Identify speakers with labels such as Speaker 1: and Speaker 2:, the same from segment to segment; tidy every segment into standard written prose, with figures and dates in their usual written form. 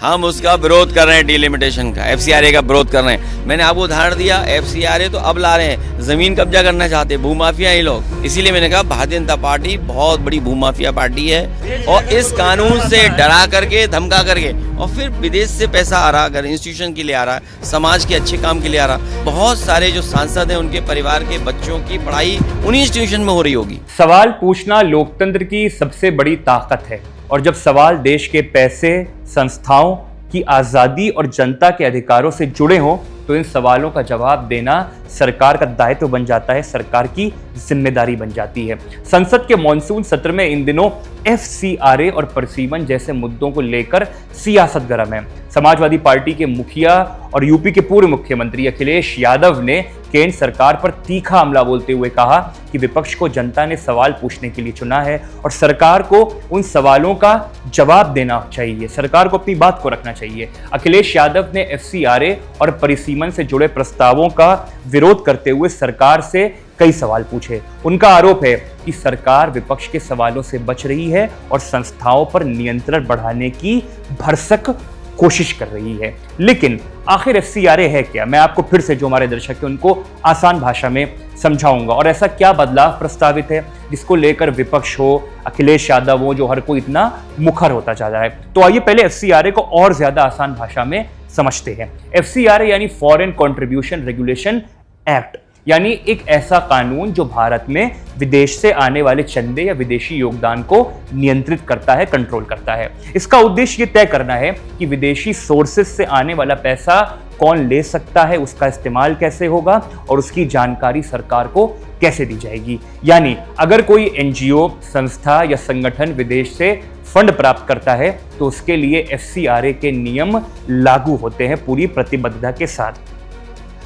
Speaker 1: हम उसका विरोध कर रहे हैं, डिलिमिटेशन का, एफसीआरए का विरोध कर रहे हैं। मैंने आपको उदाहरण दिया, एफसीआरए तो अब ला रहे हैं, जमीन कब्जा करना चाहते हैं, भूमाफिया ही लोग। इसीलिए मैंने कहा भारतीय जनता पार्टी बहुत बड़ी भूमाफिया पार्टी है और इस कानून से डरा करके, धमका करके, और फिर विदेश से पैसा आ रहा, अगर इंस्टीट्यूशन के लिए आ रहा, समाज के अच्छे काम के लिए आ रहा। बहुत सारे जो सांसद हैं उनके परिवार के बच्चों की पढ़ाई उन्हीं इंस्टीट्यूशन में हो रही होगी।
Speaker 2: सवाल पूछना लोकतंत्र की सबसे बड़ी ताकत है, और जब सवाल देश के पैसे, संस्थाओं की आज़ादी और जनता के अधिकारों से जुड़े हों तो इन सवालों का जवाब देना सरकार का दायित्व बन जाता है, सरकार की जिम्मेदारी बन जाती है। संसद के मॉनसून सत्र में इन दिनों एफसीआरए और परसीमन जैसे मुद्दों को लेकर सियासत गर्म है। समाजवादी पार्टी के मुखिया और यूपी के पूर्व मुख्यमंत्री अखिलेश यादव ने केंद्र सरकार पर तीखा हमला बोलते हुए कहा कि विपक्ष को जनता ने सवाल पूछने के लिए चुना है और सरकार को उन सवालों का जवाब देना चाहिए, सरकार को अपनी बात को रखना चाहिए। अखिलेश यादव ने एफसीआरए और परिसीमन से जुड़े प्रस्तावों का विरोध करते हुए सरकार से कई सवाल पूछे। उनका आरोप है कि सरकार विपक्ष के सवालों से बच रही है और संस्थाओं पर नियंत्रण बढ़ाने की भरसक कोशिश कर रही है। लेकिन आखिर एफसीआरए है क्या? मैं आपको फिर से, जो हमारे दर्शक हैं उनको आसान भाषा में समझाऊंगा, और ऐसा क्या बदलाव प्रस्तावित है जिसको लेकर विपक्ष हो, अखिलेश यादव हो, जो हर कोई इतना मुखर होता जा रहा है। तो आइए पहले एफसीआरए को और ज्यादा आसान भाषा में समझते हैं। एफसीआरए यानी फॉरेन कंट्रीब्यूशन रेगुलेशन एक्ट, यानी एक ऐसा कानून जो भारत में विदेश से आने वाले चंदे या विदेशी योगदान को नियंत्रित करता है, कंट्रोल करता है। इसका उद्देश्य ये तय करना है कि विदेशी सोर्सेस से आने वाला पैसा कौन ले सकता है, उसका इस्तेमाल कैसे होगा और उसकी जानकारी सरकार को कैसे दी जाएगी। यानी अगर कोई एनजीओ, संस्था या संगठन विदेश से फंड प्राप्त करता है तो उसके लिए एफसीआरए के नियम लागू होते हैं पूरी प्रतिबद्धता के साथ।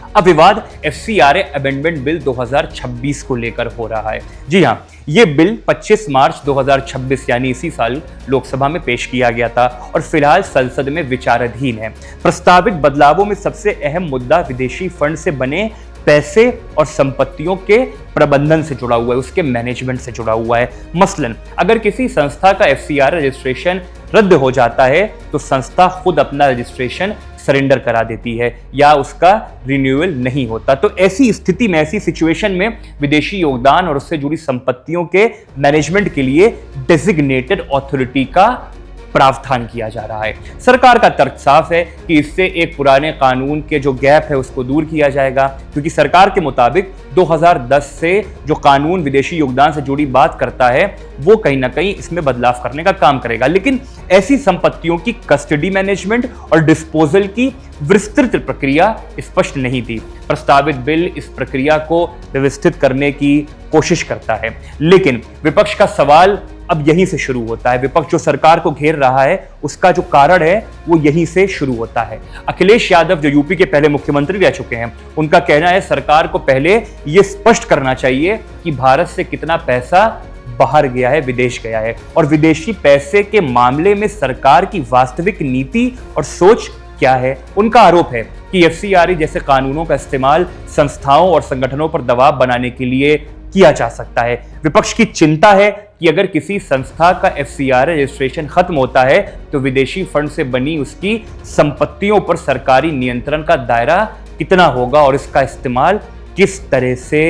Speaker 2: अब विवाद एफसीआरए अमेंडमेंट बिल 2026 को लेकर हो रहा है। जी हाँ, ये बिल 25 मार्च 2026 यानी इसी साल लोकसभा में पेश किया गया था और फिलहाल संसद में विचाराधीन है। प्रस्तावित बदलावों में सबसे अहम मुद्दा विदेशी फंड से बने पैसे और संपत्तियों के प्रबंधन से जुड़ा हुआ है, उसके मैनेजमेंट से जुड़ा हुआ है। मसलन अगर किसी संस्था का एफसीआरए रजिस्ट्रेशन रद्द हो जाता है तो संस्था खुद अपना रजिस्ट्रेशन सरेंडर करा देती है या उसका रिन्यूअल नहीं होता। तो ऐसी स्थिति में, ऐसी सिचुएशन में विदेशी योगदान और उससे जुड़ी संपत्तियों के मैनेजमेंट के लिए डेजिग्नेटेड अथॉरिटी का प्रावधान किया जा रहा है। सरकार का तर्क साफ है कि इससे एक पुराने कानून के जो गैप है उसको दूर किया जाएगा, क्योंकि सरकार के मुताबिक 2010 से जो कानून विदेशी योगदान से जुड़ी बात करता है वो कहीं ना कहीं इसमें बदलाव करने का काम करेगा। लेकिन ऐसी संपत्तियों की कस्टडी, मैनेजमेंट और डिस्पोजल की विस्तृत प्रक्रिया स्पष्ट नहीं थी। प्रस्तावित बिल इस प्रक्रिया को व्यवस्थित करने की कोशिश करता है, लेकिन विपक्ष का सवाल अब यहीं से शुरू होता है। विपक्ष जो सरकार को घेर रहा है उसका जो कारण है वो यहीं से शुरू होता है। अखिलेश यादव जो यूपी के पहले मुख्यमंत्री रह चुके हैं, उनका कहना है सरकार को पहले ये स्पष्ट करना चाहिए कि भारत से कितना पैसा बाहर गया है, विदेश गया है, और विदेशी पैसे के मामले में सरकार की वास्तविक नीति और सोच क्या है। उनका आरोप है कि एफसीआरए जैसे कानूनों का इस्तेमाल संस्थाओं और संगठनों पर दबाव बनाने के लिए किया जा सकता है। विपक्ष की चिंता है कि अगर किसी संस्था का एफसीआरए रजिस्ट्रेशन खत्म होता है तो विदेशी फंड से बनी उसकी संपत्तियों पर सरकारी नियंत्रण का दायरा कितना होगा और इसका इस्तेमाल किस तरह से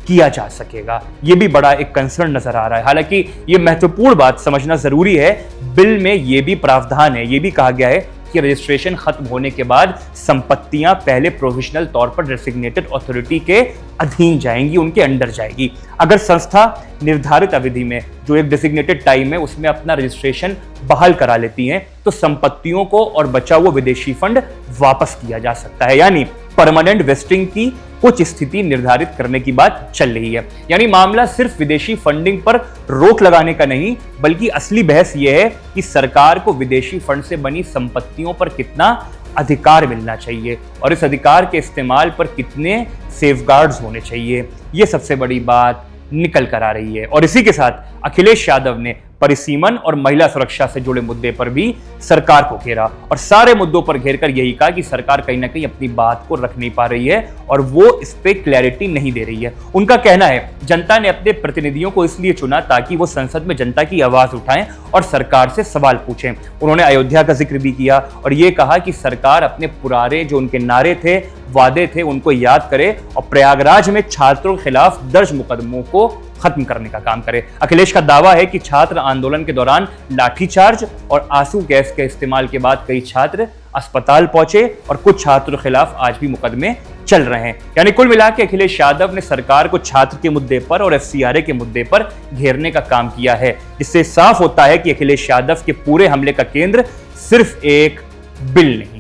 Speaker 2: किया जा सकेगा। ये भी बड़ा एक कंसर्न नजर आ रहा है। हालांकि ये महत्वपूर्ण बात समझना जरूरी है, बिल में ये भी प्रावधान है, ये भी कहा गया है कि रजिस्ट्रेशन खत्म होने के बाद संपत्तियां पहले प्रोविजनल तौर पर डेजिग्नेटेड अथॉरिटी के अधीन जाएंगी, उनके अंडर जाएगी। अगर संस्था निर्धारित अवधि में, जो एक डेजिग्नेटेड टाइम है, उसमें अपना रजिस्ट्रेशन बहाल करा लेती हैं तो संपत्तियों को और बचा हुआ विदेशी फंड वापस किया जा सकता है। यानी परमानेंट वेस्टिंग की कुछ स्थिति निर्धारित करने की बात चल रही है। यानी मामला सिर्फ विदेशी फंडिंग पर रोक लगाने का नहीं, बल्कि असली बहस यह है कि सरकार को विदेशी फंड से बनी संपत्तियों पर कितना अधिकार मिलना चाहिए और इस अधिकार के इस्तेमाल पर कितने सेफगार्ड्स होने चाहिए। यह सबसे बड़ी बात निकल कर आ रही है। और इसी के साथ अखिलेश यादव ने परिसीमन और महिला सुरक्षा से जुड़े मुद्दे पर भी सरकार को घेरा और सारे मुद्दों पर घेरकर यही कहा कि सरकार कहीं ना कहीं अपनी बात को रख नहीं पा रही है और वो इस पे क्लैरिटी नहीं दे रही है। उनका कहना है जनता ने अपने प्रतिनिधियों को इसलिए चुना ताकि वो संसद में जनता की आवाज उठाएं और सरकार से सवाल पूछें। उन्होंने अयोध्या का जिक्र भी किया और ये कहा कि सरकार अपने पुराने जो उनके नारे थे, वादे थे, उनको याद करे और प्रयागराज में छात्रों के खिलाफ दर्ज मुकदमों को खत्म करने का काम करे। अखिलेश का दावा है कि छात्र आंदोलन के दौरान लाठीचार्ज और आंसू गैस के इस्तेमाल के बाद कई छात्र अस्पताल पहुंचे और कुछ छात्रों के खिलाफ आज भी मुकदमे चल रहे हैं। यानी कुल मिला के अखिलेश यादव ने सरकार को छात्र के मुद्दे पर और FCRA के मुद्दे पर घेरने का काम किया है, जिससे साफ होता है कि अखिलेश यादव के पूरे हमले का केंद्र सिर्फ एक बिल नहीं